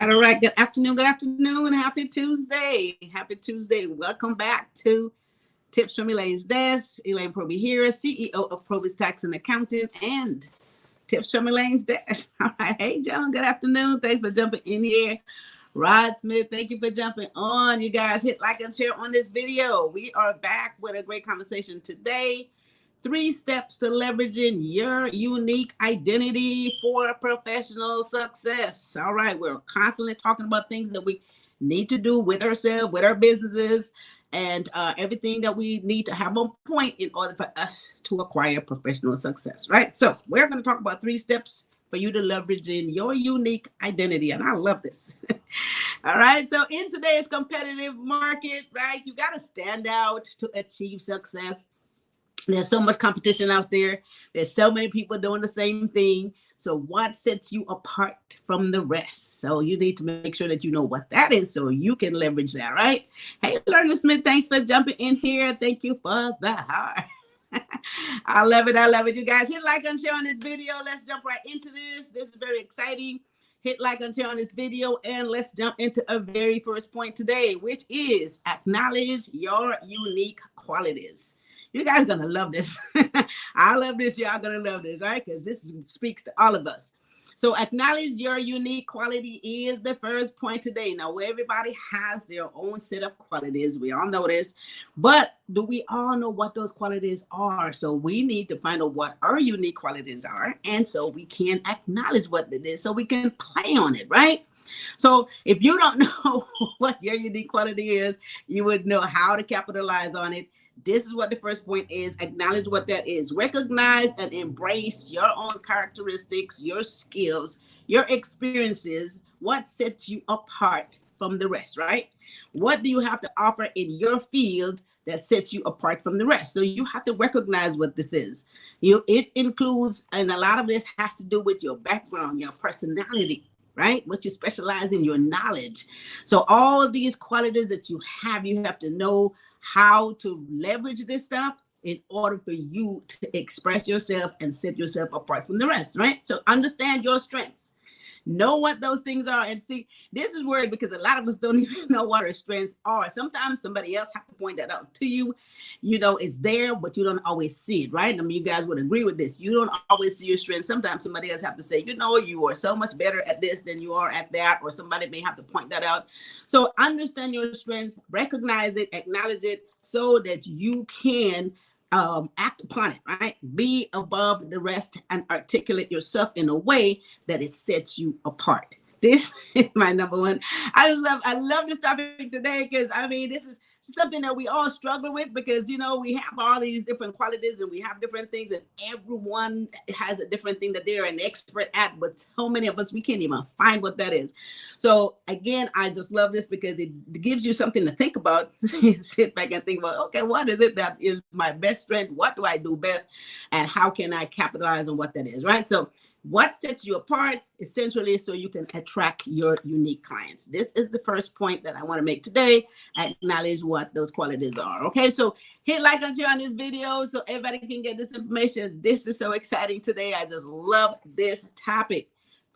All right. Good afternoon. Happy Tuesday. Happy Tuesday. Welcome back to Tips from Elaine's Desk. Elaine Proby here, CEO of PROBY'S Tax and Accounting, and Tips from Elaine's Desk. All right. Hey, John. Good afternoon. Thanks for jumping in here. Rod Smith, thank you for jumping on. You guys hit like and share on this video. We are back with a great conversation today. 3 steps to leveraging your unique identity for professional success. All right, we're constantly talking about things that we need to do with ourselves, with our businesses, and everything that we need to have on point in order for us to acquire professional success, right? So we're going to talk about 3 steps for you to leverage in your unique identity, and I love this. All right, so in today's competitive market, right, you got to stand out to achieve success. There's so much competition out there. There's so many people doing the same thing. So what sets you apart from the rest? So you need to make sure that you know what that is so you can leverage that, right? Hey, Learner Smith, thanks for jumping in here. Thank you for the heart. I love it. I love it. You guys hit like and share on this video. Let's jump right into this. This is very exciting. Hit like and share on this video, and let's jump into a very first point today, which is acknowledge your unique qualities. You guys are going to love this. I love this. Y'all going to love this, right? Because this speaks to all of us. So acknowledge your unique quality is the first point today. Now, everybody has their own set of qualities. We all know this. But do we all know what those qualities are? So we need to find out what our unique qualities are. And so we can acknowledge what it is so we can play on it, right? So if you don't know what your unique quality is, you would know how to capitalize on it. This is what the first point is. Acknowledge what that is. Recognize and embrace your own characteristics, your skills, your experiences, what sets you apart from the rest, right? What do you have to offer in your field that sets you apart from the rest? So you have to recognize what this is. It includes, and a lot of this has to do with your background, your personality, right? What you specialize in, your knowledge. So all of these qualities that you have to know how to leverage this stuff in order for you to express yourself and set yourself apart from the rest, right? So understand your strengths. Know what those things are. And see, this is weird because a lot of us don't even know what our strengths are. Sometimes somebody else has to point that out to you. You know, it's there, but you don't always see it, right? I mean, you guys would agree with this. You don't always see your strengths. Sometimes somebody else have to say, you know, you are so much better at this than you are at that, or somebody may have to point that out. So understand your strengths, recognize it, acknowledge it, so that you can act upon it, right? Be above the rest and articulate yourself in a way that it sets you apart. This is my number one. I love this topic today because I mean, this is something that we all struggle with because, you know, we have all these different qualities and we have different things and everyone has a different thing that they're an expert at, but so many of us, we can't even find what that is. So again, I just love this because it gives you something to think about. Sit back and think about, okay, what is it that is my best strength? What do I do best? And how can I capitalize on what that is, right? So what sets you apart essentially so you can attract your unique clients. This is the first point that I want to make today. Acknowledge what those qualities are. Okay, so hit like and share on this video so everybody can get this information. This is so exciting today. I just love this topic.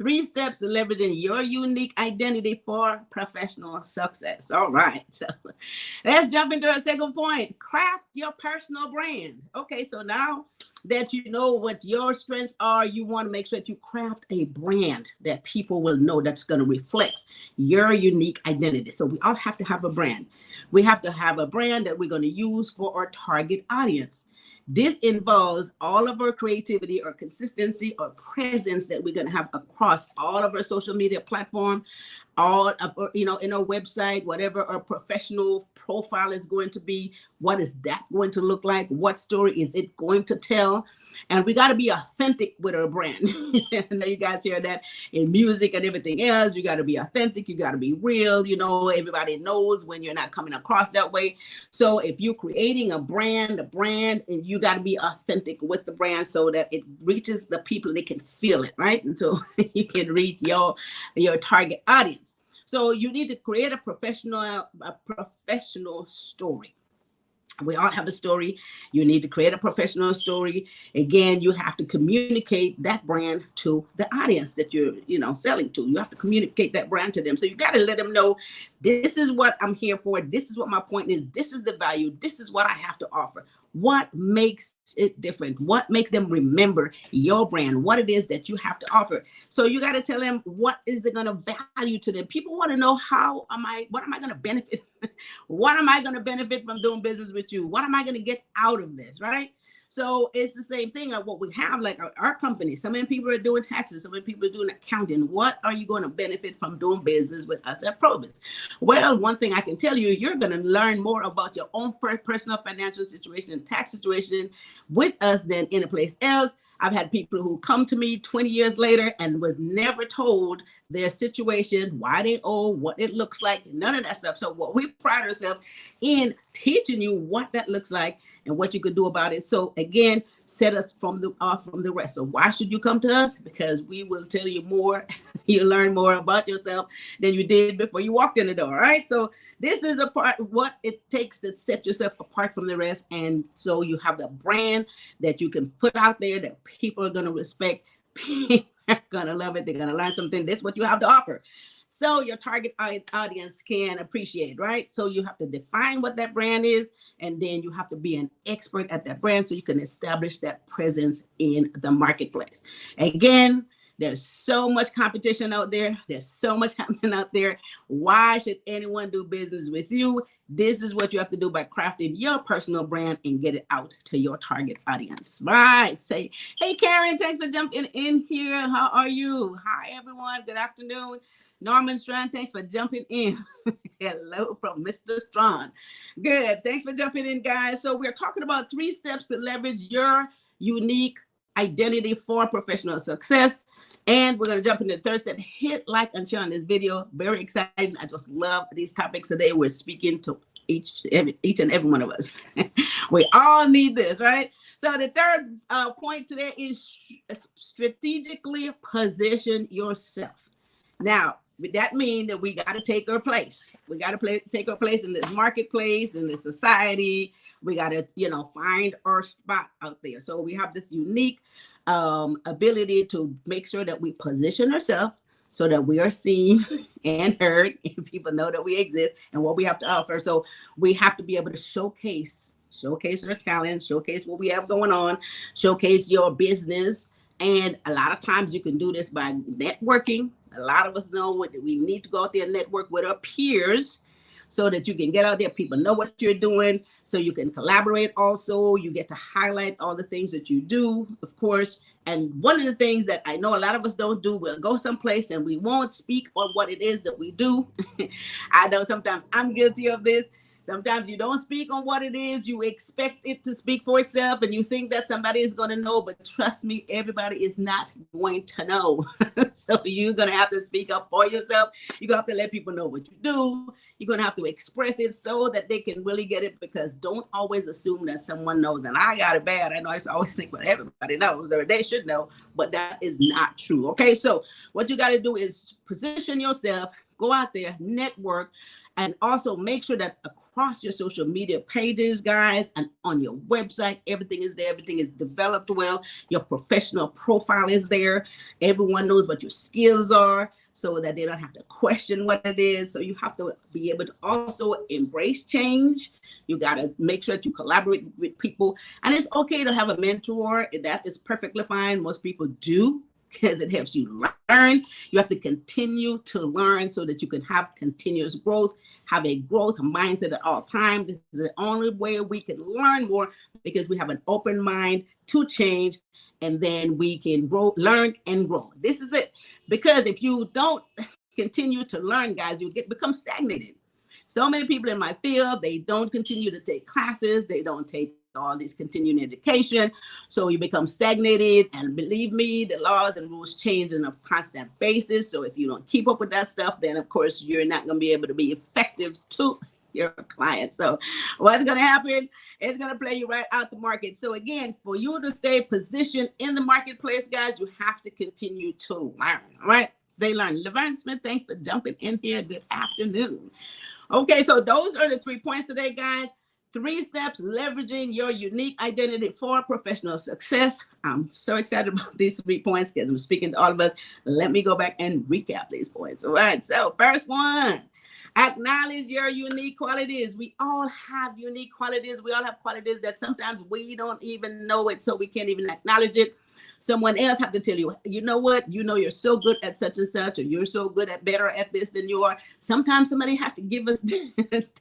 3 steps to leveraging your unique identity for professional success. All right, so let's jump into our second point. Craft your personal brand. Okay, so now that you know what your strengths are, you want to make sure that you craft a brand that people will know, that's going to reflect your unique identity. So we all have to have a brand. We have to have a brand that we're going to use for our target audience. This involves all of our creativity or consistency or presence that we're going to have across all of our social media platform, all of our, in our website, whatever our professional profile is going to be. What is that going to look like? What story is it going to tell? And we got to be authentic with our brand. I know you guys hear that in music and everything else. You got to be authentic. You got to be real. Everybody knows when you're not coming across that way. So if you're creating a brand, and you got to be authentic with the brand so that it reaches the people, they can feel it, right? And so you can reach your target audience. So you need to create a professional story. We all have a story. You need to create a professional story. Again, you have to communicate that brand to the audience that you're, selling to. You have to communicate that brand to them. So you got to let them know, this is what I'm here for. This is what my point is. This is the value. This is what I have to offer. What makes it different? What makes them remember your brand? What it is that you have to offer? So you got to tell them, what is it going to value to them? People want to know, what am I going to benefit? What am I going to benefit from doing business with you? What am I going to get out of this, right? So it's the same thing like what we have, like our company. So many people are doing taxes. So many people are doing accounting. What are you going to benefit from doing business with us at PROBY'S? Well, one thing I can tell you, you're going to learn more about your own personal financial situation and tax situation with us than any place else. I've had people who come to me 20 years later and was never told their situation, why they owe, what it looks like, none of that stuff. So what we pride ourselves in teaching you what that looks like and what you could do about it. So again, set us off from the rest. So why should you come to us? Because we will tell you more, you learn more about yourself than you did before you walked in the door, right? So this is a part of what it takes to set yourself apart from the rest. And so you have the brand that you can put out there that people are going to respect. People are going to love it. They're going to learn something. That's what you have to offer. So your target audience can appreciate, right? So you have to define what that brand is, and then you have to be an expert at that brand so you can establish that presence in the marketplace. Again, there's so much competition out there. There's so much happening out there. Why should anyone do business with you? This is what you have to do by crafting your personal brand and get it out to your target audience. Right. Say, hey, Karen, thanks for jumping in here. How are you? Hi, everyone. Good afternoon. Norman Strand, thanks for jumping in. Hello from Mr. Strand. Good. Thanks for jumping in, guys. So we're talking about 3 steps to leverage your unique identity for professional success. And we're going to jump into the 3rd step. Hit like and share on this video. Very exciting. I just love these topics today. We're speaking to each and every one of us. We all need this, right? So the 3rd point today is strategically position yourself. Now, that means that we got to take our place. We got to take our place in this marketplace, in this society. We got to, find our spot out there. So we have this unique ability to make sure that we position ourselves so that we are seen and heard, and people know that we exist and what we have to offer. So we have to be able to showcase our talent, showcase what we have going on, showcase your business. And a lot of times you can do this by networking. A lot of us know we need to go out there and network with our peers so that you can get out there. People know what you're doing, so you can collaborate also. You get to highlight all the things that you do, of course. And one of the things that I know a lot of us don't do, we'll go someplace and we won't speak on what it is that we do. I know sometimes I'm guilty of this. Sometimes you don't speak on what it is. You expect it to speak for itself and you think that somebody is going to know. But trust me, everybody is not going to know. So you're going to have to speak up for yourself. You're going to have to let people know what you do. You're going to have to express it so that they can really get it, because don't always assume that someone knows. And I got it bad. I know I always think, well, everybody knows, or they should know, but that is not true. Okay, so what you got to do is position yourself, go out there, network, And also make sure that across your social media pages, guys, and on your website, everything is there. Everything is developed well. Your professional profile is there. Everyone knows what your skills are so that they don't have to question what it is. So you have to be able to also embrace change. You got to make sure that you collaborate with people. And it's okay to have a mentor. That is perfectly fine. Most people do, because it helps you learn. You have to continue to learn so that you can have continuous growth, have a growth mindset at all times. This is the only way we can learn more, because we have an open mind to change, and then we can grow, learn and grow. This is it. Because if you don't continue to learn, guys, you become stagnated. So many people in my field, they don't continue to take classes. They don't take all this continuing education. So you become stagnated. And believe me, the laws and rules change on a constant basis. So if you don't keep up with that stuff, then of course you're not going to be able to be effective to your client. So what's going to happen? It's going to play you right out the market. So again, for you to stay positioned in the marketplace, guys, you have to continue to learn. All right. Stay learning. Laverne Smith, thanks for jumping in here. Good afternoon. Okay, so those are the 3 points today, guys. 3 steps leveraging your unique identity for professional success. I'm so excited about these 3 points because I'm speaking to all of us. Let me go back and recap these points. All right, so first one, acknowledge your unique qualities. We all have unique qualities. We all have qualities that sometimes we don't even know it, so we can't even acknowledge it. Someone else have to tell you, you know what, you know, you're so good at such and such, or you're so good at better at this than you are. Sometimes somebody have to give us,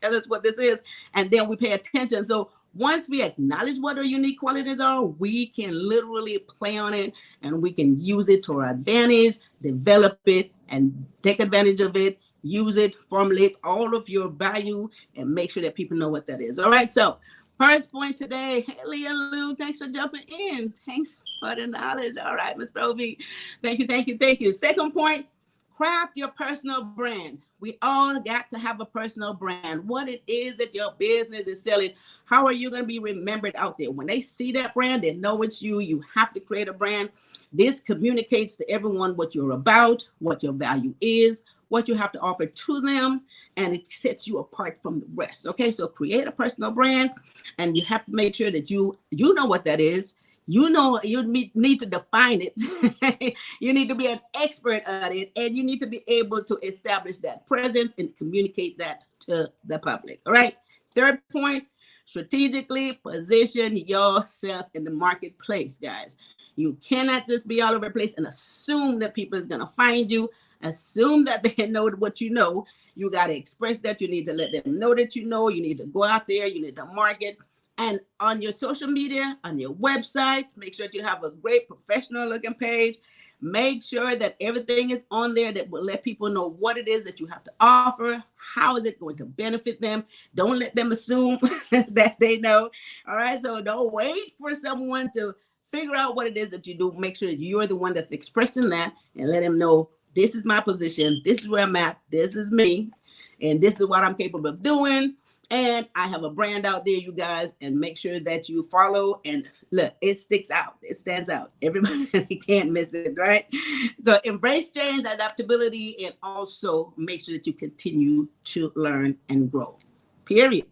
tell us what this is, and then we pay attention. So once we acknowledge what our unique qualities are, we can literally play on it, and we can use it to our advantage, develop it, and take advantage of it, use it, formulate all of your value, and make sure that people know what that is. All right, so first point today, hey, Leah Lou, thanks for jumping in. Thanks for the knowledge. All right, Ms. Proby. Thank you, thank you, thank you. Second point, craft your personal brand. We all got to have a personal brand. What it is that your business is selling. How are you going to be remembered out there? When they see that brand, they know it's you. You have to create a brand. This communicates to everyone what you're about, what your value is, what you have to offer to them, and it sets you apart from the rest. Okay, so create a personal brand, and you have to make sure that you know what that is. You know, you need to define it. You need to be an expert at it, and you need to be able to establish that presence and communicate that to the public. All right. Third point, strategically position yourself in the marketplace, guys. You cannot just be all over the place and assume that people is going to find you. Assume that they know what you know. You got to express that. You need to let them know that you know. You need to go out there. You need to market. And on your social media, on your website, make sure that you have a great professional looking page. Make sure that everything is on there that will let people know what it is that you have to offer. How is it going to benefit them? Don't let them assume that they know. All right. So don't wait for someone to figure out what it is that you do. Make sure that you're the one that's expressing that, and let them know, this is my position. This is where I'm at. This is me. And this is what I'm capable of doing. And I have a brand out there, you guys, and make sure that you follow. And look, it sticks out. It stands out. Everybody can't miss it, right? So embrace change, adaptability, and also make sure that you continue to learn and grow. Period.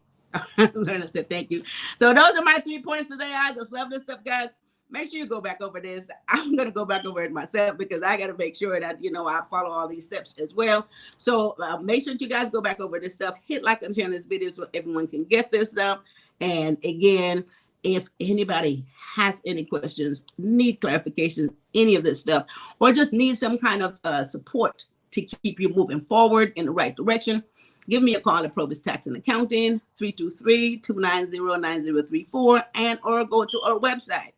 Learn, I said thank you. So those are my 3 points today. I just love this stuff, guys. Make sure you go back over this. I'm going to go back over it myself because I got to make sure that, you know, I follow all these steps as well. So make sure that you guys go back over this stuff. Hit like and share this video so everyone can get this stuff. And again, if anybody has any questions, need clarification, any of this stuff, or just need some kind of support to keep you moving forward in the right direction, give me a call at PROBY'S Tax and Accounting, 323-290-9034, and or go to our website,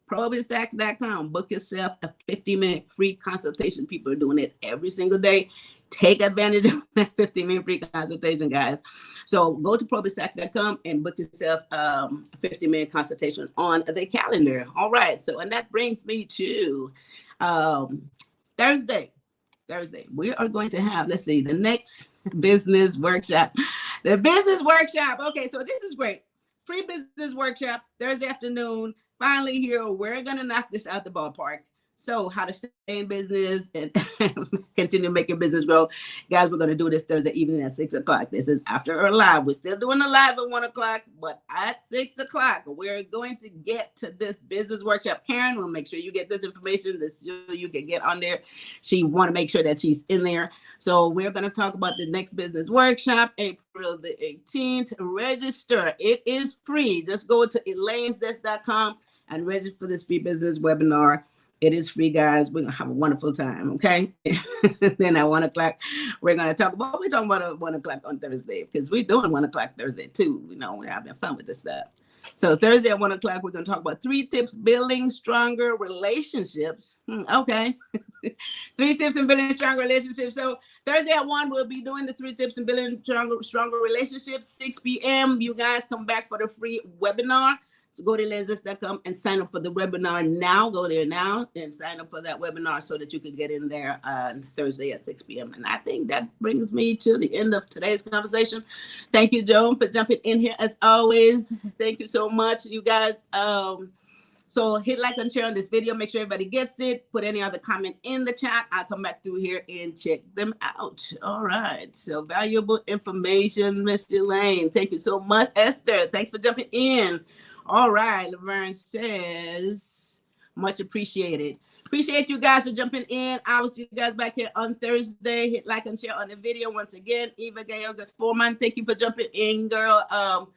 PROBY'Stax.com. Book yourself a 50-minute free consultation. People are doing it every single day. Take advantage of that 50-minute free consultation, guys. So go to PROBY'Stax.com and book yourself a 50-minute consultation on the calendar. All right. So, and that brings me to Thursday. We are going to have, let's see, the next business workshop. The business workshop. Okay, so this is great. Free business workshop Thursday afternoon. Finally here, we're going to knock this out the ballpark. So how to stay in business and continue making business grow. Guys, we're going to do this Thursday evening at 6 o'clock. This is after our live. We're still doing the live at 1 o'clock, but at 6 o'clock, we're going to get to this business workshop. Karen will make sure you get this information that you can get on there. She want to make sure that she's in there. So we're going to talk about the next business workshop, April the 18th. Register. It is free. Just go to elainesdesk.com and register for this free business webinar. It is free, guys. We're going to have a wonderful time, okay? Then at 1 o'clock, we're going to talk about, we're talking about at 1 o'clock on Thursday, because we're doing 1 o'clock Thursday, too. You know, we're having fun with this stuff. So Thursday at 1 o'clock, we're going to talk about 3 tips building stronger relationships. Okay. 3 tips in building stronger relationships. So Thursday at 1, we'll be doing the 3 tips in building stronger relationships. 6 p.m., you guys come back for the free webinar. So go to elaines.com and sign up for the webinar now. Go there now and sign up for that webinar so that you can get in there on Thursday at 6 p.m. And I think that brings me to the end of today's conversation. Thank you, Joan, for jumping in here as always. Thank you so much, you guys. So hit like and share on this video. Make sure everybody gets it. Put any other comment in the chat. I'll come back through here and check them out. All right. So valuable information, Miss Elaine. Thank you so much. Esther, thanks for jumping in. All right, Laverne says, much appreciated. Appreciate you guys for jumping in. I will see you guys back here on Thursday. Hit like and share on the video once again. Eva Gayogas Foreman, thank you for jumping in, girl.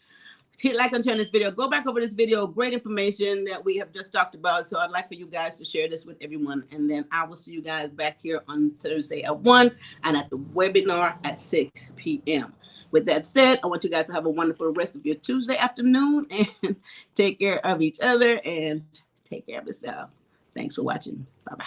Hit like and share on this video. Go back over this video. Great information that we have just talked about. So I'd like for you guys to share this with everyone. And then I will see you guys back here on Thursday at 1 and at the webinar at 6 p.m. With that said, I want you guys to have a wonderful rest of your Tuesday afternoon and take care of each other and take care of yourself. Thanks for watching. Bye-bye.